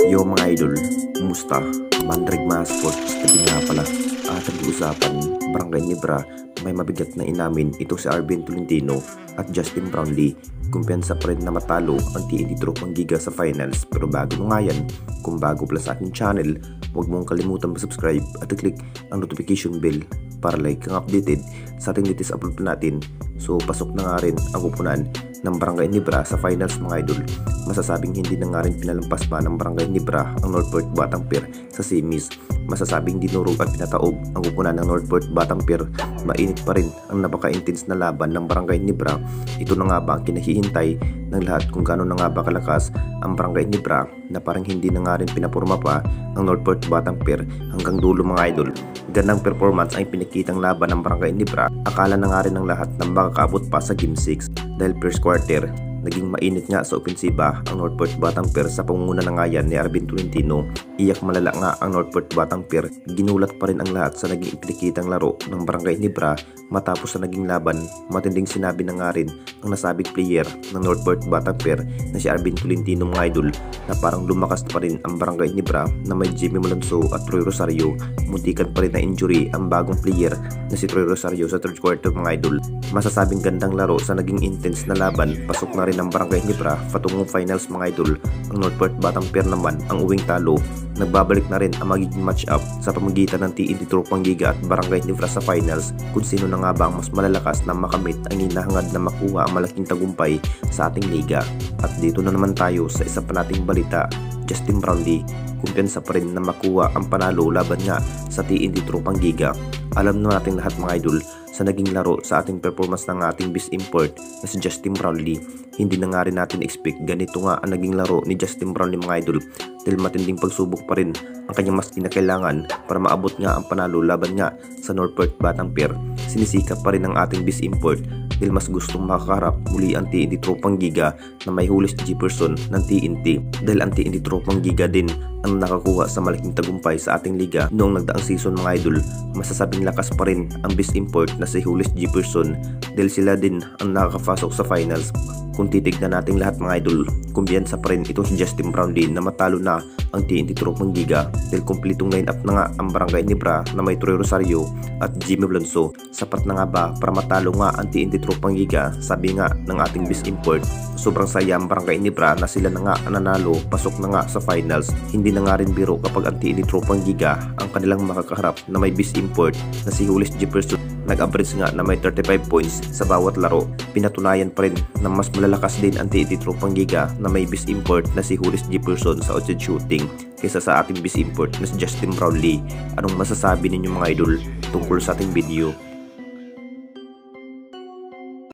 Yo mga idol, kumusta? Mandrig Masport, Stephen nga pala. At nag-uusapan, Barangay Nebra, may mabigat na inamin ito si Arvin Tolentino at Justin Brownlee. Kumpiyansa pa rin na matalo ang TNT Tropang Giga sa finals. Pero bago nga yan, kung bago pala sa aking channel, huwag mong kalimutan mag-subscribe at i-click ang notification bell para like kang updated sa ating latest upload natin. So pasok na nga rin ang kupunan ng Barangay Nebra sa finals mga idol. Masasabing hindi na nga rin pinalampas pa ng Barangay Nebra ang Northport Batang Pier sa semis. Masasabing dinurog at pinataob ang kupunan ng Northport Batang Pier. Mainit pa rin ang napaka-intense na laban ng Barangay Nebra. Ito na nga ba ang kinahihintay ng lahat kung gaano na nga ba kalakas ang Barangay Nebra na parang hindi na nga rin pinapurma pa ang Northport Batang Pier hanggang dulo mga idol. Gandang performance ang pinakitang laban ng Barangay Nebra. Akala na nga rin ng lahat na makakaabot pa sa Game 6 dahil first quarter naging mainit nga sa opensiba ang Northport Batang Pier sa pangunguna na nga yan ni Arvin Tolentino. Iyak malala nga ang Northport Batang Pier. Ginulat pa rin ang lahat sa naging ipinakitang laro ng Barangay Nebra matapos sa naging laban. Matinding sinabi na nga rin ang nasabing player ng Northport Batang Pier na si Arvin Tolentino mga idol na parang lumakas pa rin ang Barangay Nebra na may Jimmy Malonzo at Troy Rosario. Muntikan pa rin na injury ang bagong player na si Troy Rosario sa third quarter mga idol. Masasabing gandang laro sa naging intense na laban. Pasok na rin ng Barangay Nebra patungong finals mga idol. Ang Northport Batang Pier naman ang uwing talo. Nagbabalik na rin ang magiging match-up sa pamamagitan ng TNT Tropang Giga at Barangay Nebra sa finals kung sino na nga ba ang mas malalakas na makamit ang hinahangad na makuha ang malaking tagumpay sa ating liga. At dito na naman tayo sa isa pa nating balita. Justin Brownlee, kumpiyansa pa rin na makuha ang panalo laban nga sa TNT Tropang Giga. Alam na natin lahat mga idol sa naging laro sa ating performance ng ating best import na si Justin Brownlee. Hindi na nga rin natin expect ganito nga ang naging laro ni Justin Brownlee mga idol dahil matinding pagsubok pa rin ang kanyang mas kinakailangan para maabot nga ang panalo laban nga sa Northport Batang Pier. Sinisikap pa rin ang ating best import dahil mas gustong makakarap muli ang TNT Tropang Giga na may Julius Jefferson ng TNT dahil ang TNT Tropang Giga din ang nakakuha sa malaking tagumpay sa ating liga noong nagdaang season mga idol. Masasabing lakas pa rin ang best import na si Julius Jefferson dahil sila din ang nakakapasok sa finals. Kung titignan natin lahat mga idol, kumpiyansa pa rin ito si Justin Brownlee na matalo na ang TNT Tropang Giga dahil kumpletong line-up na nga ang Barangay Nebra na may Troy Rosario at Jimmy Malonzo. Sapat na nga ba para matalo nga ang TNT Tropang Giga? Sabi nga ng ating best import, sobrang saya ang Barangay Nebra na sila na nga ang nanalo, pasok na nga sa finals. Hindi na nga rin biro kapag ang TNT Tropang Giga ang kanilang makakaharap na may best import na si Julius Jefferson. Nag-average nga na may 35 points sa bawat laro. Pinatunayan pa rin na mas malalakas din ang TNT Tropang Giga na may best import na si Julius Jefferson sa outside shooting kaysa sa ating best import na si Justin Brownlee. Anong masasabi ninyo mga idol tungkol sa ating video?